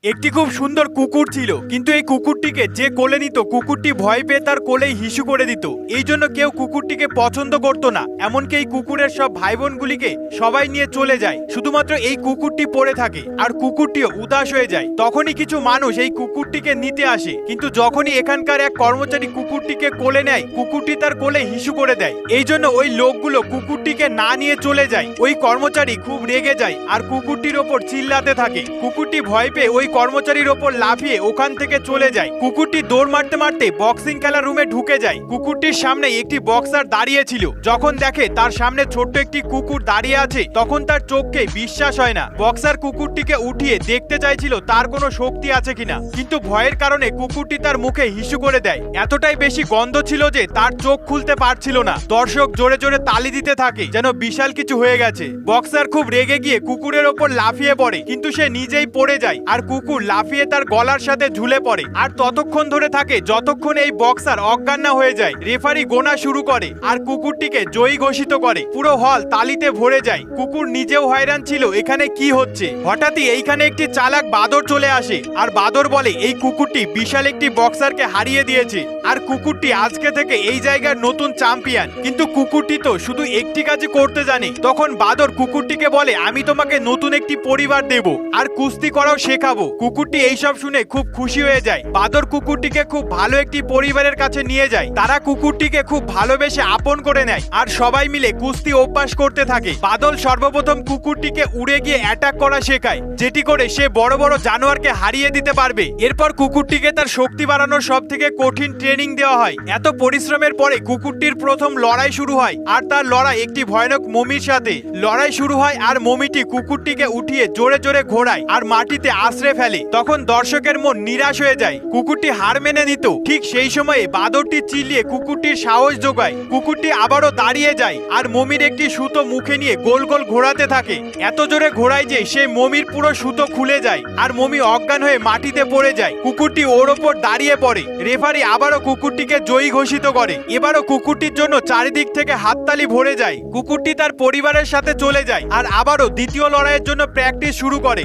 একটি খুব সুন্দর কুকুর ছিল, কিন্তু এই কুকুরটিকে যে কোলে নিত কুকুরটি ভয় পেয়ে তার কোলেই হিসু করে দিত। এই জন্য কেউ কুকুরটিকে পছন্দ করত না। এমনকি এই কুকুরের সব ভাই বোনগুলিকে সবাই নিয়ে চলে যায়, শুধুমাত্র এই কুকুরটি পড়ে থাকে আর কুকুরটিও উদাস হয়ে যায়। তখনই কিছু মানুষ এই কুকুরটিকে নিতে আসে, কিন্তু যখনই এখানকার এক কর্মচারী কুকুরটিকে কোলে নেয়, কুকুরটি তার কোলে হিসু করে দেয়। এই জন্য ওই লোকগুলো কুকুরটিকে না নিয়ে চলে যায়। ওই কর্মচারী খুব রেগে যায় আর কুকুরটির ওপর চিল্লাতে থাকে। কুকুরটি ভয় পেয়ে ওই কর্মচারীর ওপর লাফিয়ে ওখান থেকে চলে যায়। কুকুরটি দৌড় মারতে মারতে বক্সিং খেলার রুমে ঢুকে যায়। কুকুরটির সামনে একটি বক্সার দাঁড়িয়ে ছিল। যখন দেখে তার সামনে ছোট্ট একটি কুকুর দাঁড়িয়ে আছে, তখন তার চোখকে বিশ্বাস হয় না। বক্সার কুকুরটিকে উঠিয়ে দেখতে চাইছিল তার কোনো শক্তি আছে কিনা, কিন্তু ভয়ের কারণে কুকুরটি তার মুখে হিসু করে দেয়। এতটাই বেশি গন্ধ ছিল যে তার চোখ খুলতে পারছিল না। দর্শক জোরে জোরে তালি দিতে থাকে, যেন বিশাল কিছু হয়ে গেছে। বক্সার খুব রেগে গিয়ে কুকুরের ওপর লাফিয়ে পড়ে, কিন্তু সে নিজেই পড়ে যায় আর কুকুর লাফিয়ে তার গলার সাথে ঝুলে পড়ে আর ততক্ষণ ধরে থাকে যতক্ষণ এই বক্সার অজ্ঞান না হয়ে যায়। রেফারি গোনা শুরু করে আর কুকুরটিকে জয়ী ঘোষিত করে। পুরো হল তালিতে ভরে যায়। কুকুর নিজেও হয়রান ছিল এখানে কি হচ্ছে। হঠাৎই এইখানে একটি চালাক বাদর চলে আসে আর বাদর বলে এই কুকুরটি বিশাল একটি বক্সারকে হারিয়ে দিয়েছে আর কুকুরটি আজকে থেকে এই জায়গার নতুন চ্যাম্পিয়ন। কিন্তু কুকুরটি তো শুধু একটি কাজই করতে জানে। তখন বাদর কুকুরটিকে বলে আমি তোমাকে নতুন একটি পরিবার দেব আর কুস্তি করাও শেখাবো। কুকুরটি এইসব শুনে খুব খুশি হয়ে যায়। বাদর কুকুরটিকে খুব ভালো একটি পরিবারের কাছে নিয়ে যায়। তারা কুকুরটিকে খুব ভালোবেসে আপন করে নেয় আর সবাই মিলে কুস্তি অভ্যাস করতে থাকে। বাদল সর্বপ্রথম কুকুরটিকে উড়ে গিয়ে অ্যাটাক করা শেখায়, যেটি করে সে বড় বড় জানোয়ারকে হারিয়ে দিতে পারবে। এরপর কুকুরটিকে তার শক্তি বাড়ানোর সব থেকে কঠিন ট্রেনিং দেওয়া হয়। এত পরিশ্রমের পরে কুকুরটির প্রথম লড়াই শুরু হয় আর তার লড়াই একটি ভয়ানক মমির সাথে। লড়াই শুরু হয় আর মমিটি কুকুরটিকে উঠিয়ে জোরে জোরে ঘোরায় আর মাটিতে আশ্রে ফেলে। তখন দর্শকের মন নিরাশ হয়ে যায়। কুকুরটি হার মেনে নিত। ঠিক সেই সময়ে বাদরটি চিল্লিয়ে কুকুরটির সাহস যোগায়। কুকুরটি আবারও দাঁড়িয়ে যায় আর মমির একটি সুতো মুখে নিয়ে গোল গোল ঘোরাতে থাকে। এত জোরে ঘোরায় যে সেই মমির পুরো সুতো খুলে যায় আর মমি অজ্ঞান হয়ে মাটিতে পড়ে যায়। কুকুরটি ওর ওপর দাঁড়িয়ে পড়ে। রেফারি আবারও কুকুরটিকে জয়ী ঘোষিত করে। এবারও কুকুরটির জন্য চারিদিক থেকে হাততালি ভরে যায়। কুকুরটি তার পরিবারের সাথে চলে যায় আর আবারও দ্বিতীয় লড়াইয়ের জন্য প্র্যাকটিস শুরু করে।